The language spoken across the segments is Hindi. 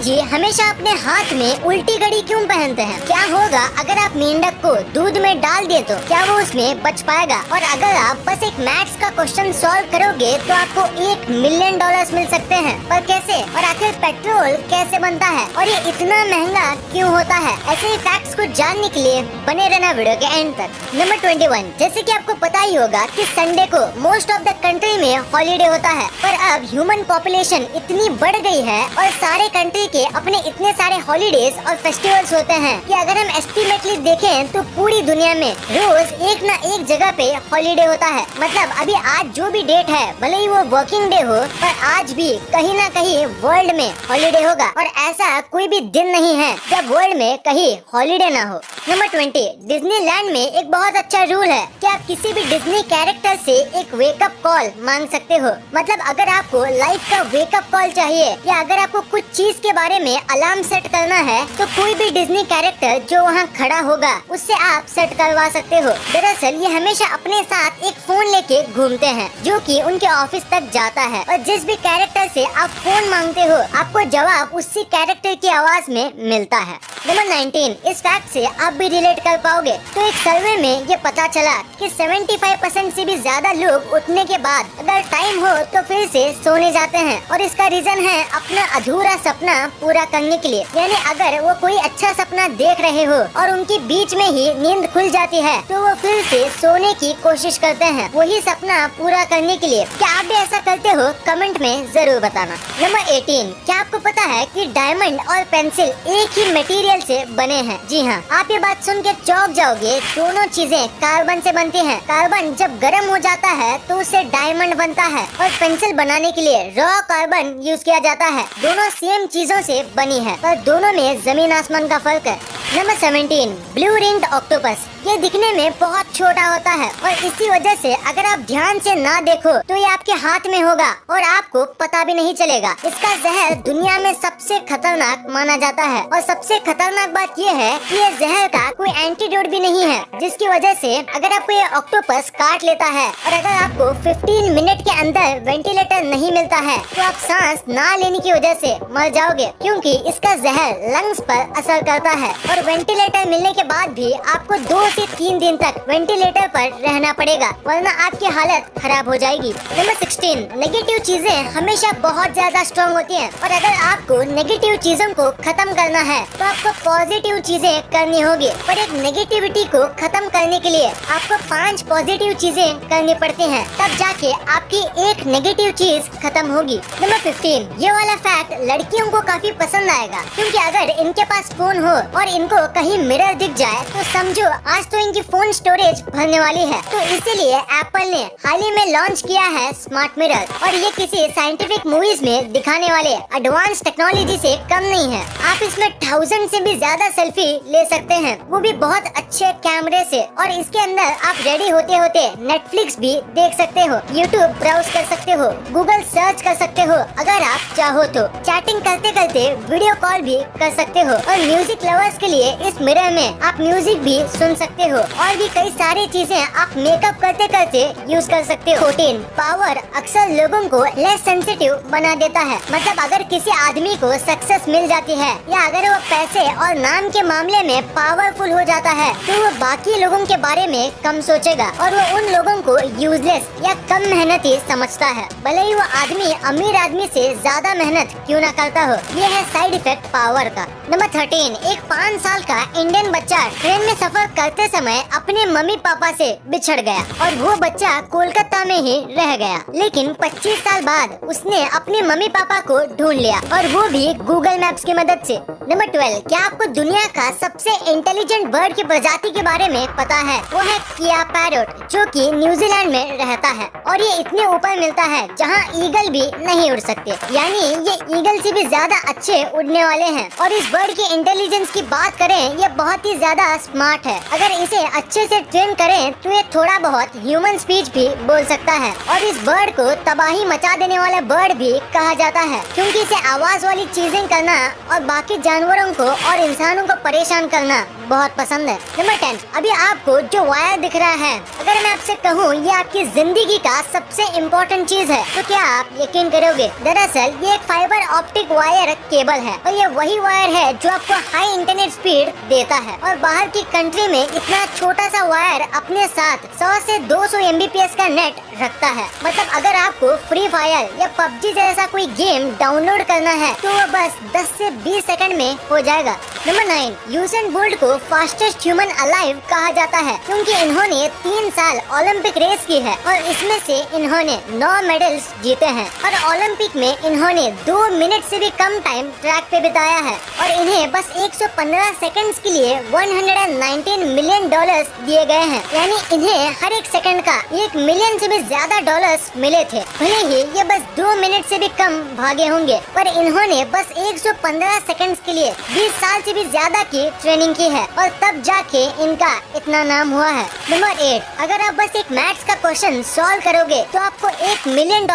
जी हमेशा अपने हाथ में उल्टी घड़ी क्यों पहनते हैं? क्या होगा अगर आप मेंढक को दूध में डाल दिए तो क्या वो उसमें बच पाएगा? और अगर आप बस एक मैथ्स का क्वेश्चन सॉल्व करोगे तो आपको $1 मिलियन मिल सकते हैं। पर कैसे? और आखिर पेट्रोल कैसे बनता है और ये इतना महंगा क्यों होता है? ऐसे ही फैक्ट्स को जानने के लिए बने रहना वीडियो के एंड तक। नंबर 21, जैसे कि आपको पता ही होगा कि संडे को मोस्ट ऑफ द कंट्री में हॉलीडे होता है, पर अब ह्यूमन पॉपुलेशन इतनी बढ़ गई है और सारे कंट्री के अपने इतने सारे हॉलीडेज और फेस्टिवल्स होते हैं कि अगर हम एस्टिमेटली देखें तो पूरी दुनिया में रोज एक न एक जगह पे हॉलीडे होता है। मतलब अभी आज जो भी डेट है, भले ही वो वर्किंग डे हो, पर आज भी कहीं ना कहीं वर्ल्ड में हॉलीडे होगा और ऐसा कोई भी दिन नहीं है जब वर्ल्ड में कहीं हॉलीडे ना हो। नंबर 20, डिज्नीलैंड में एक बहुत अच्छा रूल है कि आप किसी भी डिज्नी कैरेक्टर से एक वेकअप कॉल मांग सकते हो। मतलब अगर आपको लाइफ का वेकअप कॉल चाहिए या अगर आपको कुछ चीज के बारे में अलार्म सेट करना है तो कोई भी डिज्नी कैरेक्टर जो वहाँ खड़ा होगा उससे आप सेट करवा सकते हो। दरअसल ये हमेशा अपने साथ एक फोन लेके घूमते हैं जो कि उनके ऑफिस तक जाता है और जिस भी कैरेक्टर से आप फोन मांगते हो आपको जवाब उसी कैरेक्टर की आवाज में मिलता है। नंबर 19, इस फैक्ट से आप भी रिलेट कर पाओगे। तो एक सर्वे में ये पता चला कि 75% से भी ज्यादा लोग उठने के बाद अगर टाइम हो तो फिर से सोने जाते हैं और इसका रीजन है अपना अधूरा सपना पूरा करने के लिए। यानी अगर वो कोई अच्छा सपना देख रहे हो और उनकी बीच में ही नींद खुल जाती है तो वो फिर से सोने की कोशिश करते हैं वही सपना पूरा करने के लिए। क्या आप भी ऐसा करते हो? कमेंट में जरूर बताना। नंबर 18, क्या आपको पता है कि डायमंड और पेंसिल एक ही मटेरियल से बने हैं? जी हाँ, आप ये बात सुन के चौंक जाओगे। दोनों चीजें कार्बन से बनती हैं। कार्बन जब गर्म हो जाता है तो उससे डायमंड बनता है और पेंसिल बनाने के लिए रॉ कार्बन यूज किया जाता है। दोनों सेम चीजों से बनी है पर दोनों में जमीन आसमान का फर्क है। Number 17, blue ringed octopus. ये दिखने में बहुत छोटा होता है और इसी वजह से अगर आप ध्यान से ना देखो तो ये आपके हाथ में होगा और आपको पता भी नहीं चलेगा। इसका जहर दुनिया में सबसे खतरनाक माना जाता है और सबसे खतरनाक बात ये है कि ये जहर का कोई एंटीडोट भी नहीं है, जिसकी वजह से अगर आपको ये ऑक्टोपस काट लेता है और अगर आपको 15 मिनट के अंदर वेंटिलेटर नहीं मिलता है तो आप सांस ना लेने की वजह से मर जाओगे, क्योंकि इसका जहर लंग्स पर असर करता है और वेंटिलेटर मिलने के बाद भी आपको 2 से 3 दिन तक वेंटिलेटर पर रहना पड़ेगा, वरना आपकी हालत खराब हो जाएगी। नंबर 16, नेगेटिव चीजें हमेशा बहुत ज्यादा स्ट्रॉन्ग होती हैं और अगर आपको नेगेटिव चीजों को खत्म करना है तो आपको पॉजिटिव चीजें करनी होगी। पर एक नेगेटिविटी को खत्म करने के लिए आपको 5 पॉजिटिव चीजें करनी पड़ती हैं, तब जाके आपकी एक नेगेटिव चीज खत्म होगी। नंबर 15, ये वाला फैक्ट लड़कियों को काफी पसंद आएगा, क्योंकि अगर इनके पास फोन हो और इनको कहीं मिरर दिख जाए तो समझो आज तो इनकी फोन स्टोरेज भरने वाली है। तो इसीलिए एप्पल ने हाल ही में लॉन्च किया है स्मार्ट मिरर और ये किसी साइंटिफिक मूवीज में दिखाने वाले एडवांस टेक्नोलॉजी से कम नहीं है। आप इसमें 1000 से भी ज्यादा सेल्फी ले सकते हैं, वो भी बहुत अच्छे कैमरे से। और इसके अंदर आप रेडी होते होते नेटफ्लिक्स भी देख सकते हो, यूट्यूब ब्राउज कर सकते हो, गूगल सर्च कर सकते हो अगर आप चाहो तो, चैटिंग करते करते वीडियो कॉल भी कर सकते हो और म्यूजिक लवर्स के लिए इस मिरर में आप म्यूजिक भी सुन सकते हो और भी कई सारी चीजें आप मेकअप करते करते यूज कर सकते हो। 14, पावर अक्सर लोगों को लेस सेंसिटिव बना देता है। मतलब अगर किसी आदमी को सक्सेस मिल जाती है या अगर वो पैसे और नाम के मामले में पावरफुल हो जाता है तो वो बाकी लोगों के बारे में कम सोचेगा और वो उन लोगों को यूजलेस या कम मेहनती समझता है, भले ही वो आदमी अमीर आदमी से ज्यादा मेहनत क्यों ना करता हो। ये है साइड इफेक्ट पावर का। नंबर 13, एक 5 साल का इंडियन बच्चा ट्रेन में सफर करते समय अपने मम्मी पापा से बिछड़ गया और वो बच्चा कोलकाता में ही रह गया, लेकिन 25 साल बाद उसने अपने मम्मी पापा को ढूंढ लिया और वो भी गूगल मैप्स की मदद से। नंबर 12, क्या आपको दुनिया का सबसे इंटेलिजेंट बर्ड की प्रजाति के बारे में पता है? वो है किया पैरोट, जो कि न्यूजीलैंड में रहता है और ये इतने ऊपर मिलता है जहाँ ईगल भी नहीं उड़ सकते। यानी ये ईगल से भी ज्यादा अच्छे उड़ने वाले हैं। और इस बर्ड की इंटेलिजेंस की बात बात करें ये बहुत ही ज्यादा स्मार्ट है। अगर इसे अच्छे से ट्रेन करें तो ये थोड़ा बहुत ह्यूमन स्पीच भी बोल सकता है और इस बर्ड को तबाही मचा देने वाला बर्ड भी कहा जाता है, क्योंकि इसे आवाज वाली चीजें करना और बाकी जानवरों को और इंसानों को परेशान करना बहुत पसंद है। नंबर 10, अभी आपको जो वायर दिख रहा है, अगर मैं आपसे कहूँ ये आपकी जिंदगी का सबसे इम्पोर्टेंट चीज है तो क्या आप यकीन करोगे? दरअसल ये एक फाइबर ऑप्टिक वायर केबल है और ये वही वायर है जो आपको हाई इंटरनेट स्पीड देता है। और बाहर की कंट्री में इतना छोटा सा वायर अपने साथ 100 से 200 MBPS का नेट रखता है। मतलब अगर आपको फ्री फायर या पबजी जैसा कोई गेम डाउनलोड करना है तो वो बस 10 से 20 सेकंड में हो जाएगा। नंबर 9, यूसेन बोल्ट को फास्टेस्ट ह्यूमन अलाइव कहा जाता है क्योंकि इन्होंने 3 साल ओलंपिक रेस की है और इसमें से इन्होंने 9 मेडल्स जीते हैं और ओलंपिक में इन्होंने 2 मिनट से भी कम टाइम ट्रैक पे बिताया है और इन्हें बस 115 सेकंड्स के लिए $119 मिलियन दिए गए हैं। यानी इन्हें हर एक सेकंड का 1 मिलियन से भी ज्यादा डॉलर्स मिले थे। भले ही ये बस 2 मिनट से भी कम भागे होंगे पर इन्होंने बस 115 सेकंड्स के लिए 20 साल से भी ज्यादा की ट्रेनिंग की है और तब जाके इनका इतना नाम हुआ है। नंबर 8, अगर आप बस एक मैथ्स का क्वेश्चन सॉल्व करोगे तो आपको $1 मिलियन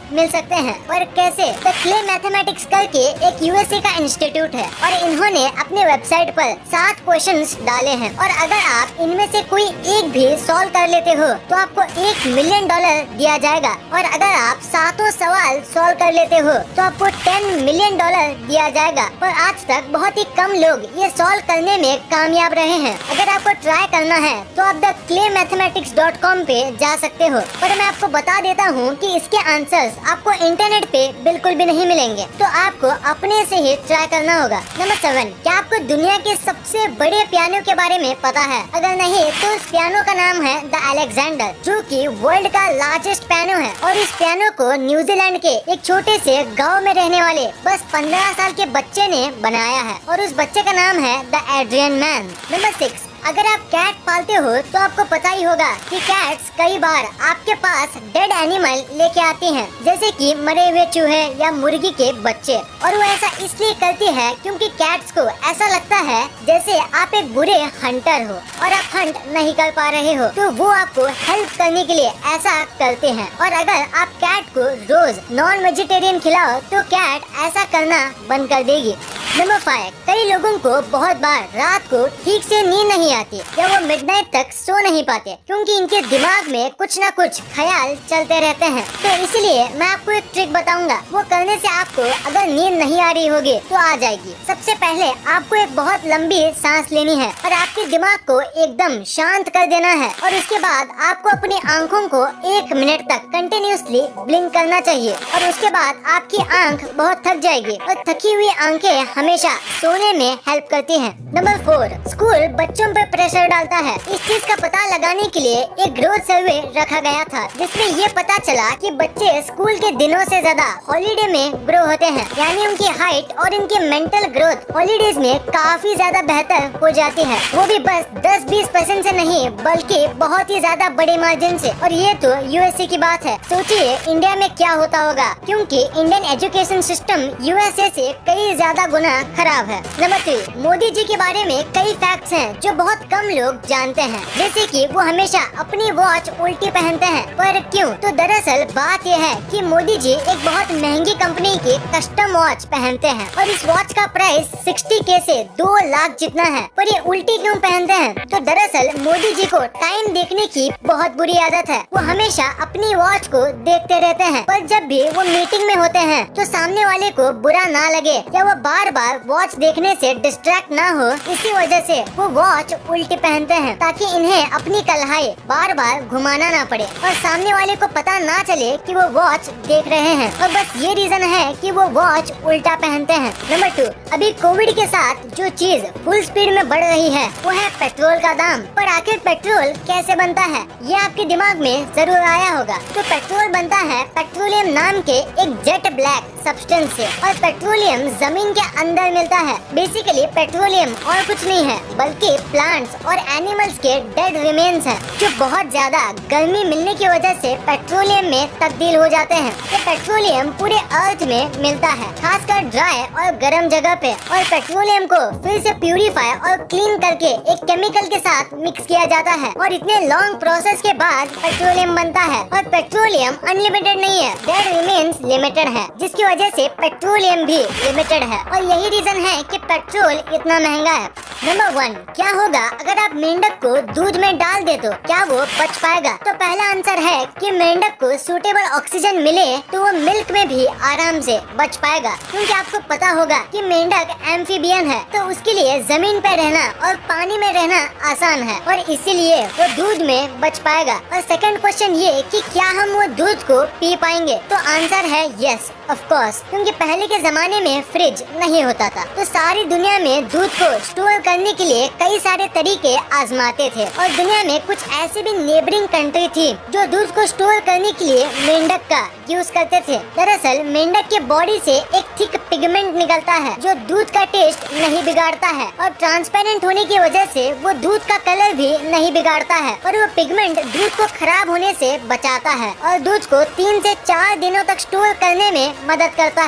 मिल सकते हैं। और कैसे? द क्ले मैथमेटिक्स करके एक USA का इंस्टीट्यूट है और इन्होंने अपने वेबसाइट पर 7 क्वेश्चंस डाले हैं और अगर आप इनमें से कोई एक भी सॉल्व कर लेते हो तो आपको $1 मिलियन दिया जाएगा और अगर आप 7 सवाल सॉल्व कर लेते हो तो आपको $10 मिलियन दिया जाएगा। पर आज तक बहुत ही कम लोग ये सॉल्व करने में कामयाब रहे हैं। अगर आपको ट्राई करना है तो आप theclaymathematics.com पे जा सकते हो, पर मैं आपको बता देता हूँ कि इसके आंसर्स आपको इंटरनेट पे बिल्कुल भी नहीं मिलेंगे, तो आपको अपने से ही ट्राई करना होगा। नंबर 7, क्या आपको दुनिया के सबसे बड़े पियानो के बारे में पता है? अगर नहीं तो इस पियानो का नाम है द अलेक्जेंडर, जो कि वर्ल्ड का लार्जेस्ट पियानो है और इस पियानो को न्यूजीलैंड के एक छोटे से गाँव में रहने वाले बस 15 साल के बच्चे ने बनाया है और उस बच्चे का नाम है द एड्रियन मैन। नंबर 6, अगर आप कैट पालते हो तो आपको पता ही होगा कि कैट्स कई बार आपके पास डेड एनिमल लेके आती हैं, जैसे कि मरे हुए चूहे या मुर्गी के बच्चे। और वो ऐसा इसलिए करती है क्योंकि कैट्स को ऐसा लगता है जैसे आप एक बुरे हंटर हो और आप हंट नहीं कर पा रहे हो, तो वो आपको हेल्प करने के लिए ऐसा करते हैं। और अगर आप कैट को रोज नॉन वेजिटेरियन खिलाओ तो कैट ऐसा करना बंद कर देगी। नंबर 5, कई लोगों को बहुत बार रात को ठीक से नींद नहीं आती या वो मिडनाइट तक सो नहीं पाते क्योंकि इनके दिमाग में कुछ न कुछ ख्याल चलते रहते हैं। तो इसलिए मैं आपको एक ट्रिक बताऊंगा, वो करने से आपको अगर नींद नहीं आ रही होगी तो आ जाएगी। सबसे पहले आपको एक बहुत लंबी सांस लेनी है और आपके दिमाग को एकदम शांत कर देना है और उसके बाद आपको अपनी आंखों को 1 मिनट तक कंटिन्यूसली ब्लिंक करना चाहिए और उसके बाद आपकी आंख बहुत थक जाएगी और थकी हुई आंखें हमेशा सोने में हेल्प करती हैं। नंबर 4, स्कूल बच्चों पर प्रेशर डालता है। इस चीज का पता लगाने के लिए एक ग्रोथ सर्वे रखा गया था जिसमें ये पता चला कि बच्चे स्कूल के दिनों से ज्यादा हॉलीडे में ग्रो होते हैं, यानी उनकी हाइट और उनकी मेंटल ग्रोथ हॉलीडेज में काफी ज्यादा बेहतर हो जाती है, वो भी बस 10-20% से नहीं बल्कि बहुत ही ज्यादा बड़े मार्जिन से। और ये तो USA की बात है, सोचिए इंडिया में क्या होता होगा, क्योंकि इंडियन एजुकेशन सिस्टम USA से कई ज्यादा गुना खराब है। नंबर 3, मोदी जी के बारे में कई फैक्ट्स हैं जो बहुत कम लोग जानते हैं, जैसे कि वो हमेशा अपनी वॉच उल्टी पहनते हैं। पर क्यों? तो दरअसल बात यह है कि मोदी जी एक बहुत महंगी कंपनी की कस्टम वॉच पहनते हैं और इस वॉच का प्राइस 60K से 2 लाख जितना है। पर ये उल्टी क्यों पहनते हैं? तो दरअसल मोदी जी को टाइम देखने की बहुत बुरी आदत है, वो हमेशा अपनी वॉच को देखते रहते हैं। पर जब भी वो मीटिंग में होते हैं तो सामने वाले को बुरा ना लगे या वो बार बार वॉच देखने से डिस्ट्रैक्ट ना हो, इसी वजह से वो वॉच उल्टी पहनते हैं ताकि इन्हें अपनी कलाई बार बार घुमाना ना पड़े और सामने वाले को पता ना चले कि वो वॉच देख रहे हैं, और बस ये रीजन है कि वो वॉच उल्टा पहनते हैं। नंबर 2, अभी कोविड के साथ जो चीज फुल स्पीड में बढ़ रही है वो है पेट्रोल का दाम। पर आखिर पेट्रोल कैसे बनता है ये आपके दिमाग में जरूर आया होगा। तो पेट्रोल बनता है पेट्रोलियम नाम के एक जेट ब्लैक सब्सटेंस से, और पेट्रोलियम जमीन के अंदर मिलता है। बेसिकली पेट्रोलियम और कुछ नहीं है बल्कि प्लांट्स और एनिमल्स के डेड रिमेन्स हैं, जो बहुत ज्यादा गर्मी मिलने की वजह से पेट्रोलियम में तब्दील हो जाते हैं। ये पेट्रोलियम पूरे अर्थ में मिलता है, खासकर ड्राई और गर्म जगह पे, और पेट्रोलियम को फिर से प्यूरिफाई और क्लीन करके एक केमिकल के साथ मिक्स किया जाता है, और इतने लॉन्ग प्रोसेस के बाद पेट्रोलियम बनता है। और पेट्रोलियम अनलिमिटेड नहीं है, डेड रिमेन्स लिमिटेड है, जिसकी वजह से पेट्रोलियम भी लिमिटेड है, और यही रीजन है कि पेट्रोल इतना महंगा है। नंबर 1, क्या होगा अगर आप मेंढक को दूध में डाल दे तो क्या वो बच पाएगा? तो पहला आंसर है कि मेंढक को सूटेबल ऑक्सीजन मिले तो वो मिल्क में भी आराम से बच पाएगा, क्योंकि आपको पता होगा कि मेंढक एम्फीबियन है, तो उसके लिए जमीन पे रहना और पानी में रहना आसान है, और इसीलिए वो दूध में बच पाएगा। और सेकंड क्वेश्चन ये कि क्या हम वो दूध को पी पाएंगे? तो आंसर है यस, ऑफ कोर्स, क्योंकि पहले के जमाने में फ्रिज नहीं होता था, तो सारी दुनिया में दूध को स्टोर करने के लिए कई सारे तरीके आजमाते थे, और दुनिया में कुछ ऐसी भी नेबरिंग कंट्री थी जो दूध को स्टोर करने के लिए मेंढक का यूज करते थे। दरअसल मेंढक के बॉडी से एक थिक पिगमेंट निकलता है जो दूध का टेस्ट नहीं बिगाड़ता है, और ट्रांसपेरेंट होने की वजह से वो दूध का कलर भी नहीं बिगाड़ता है, और वो पिगमेंट दूध को खराब होने से बचाता है और दूध को 3 से 4 दिनों तक स्टोर करने में मदद करता है।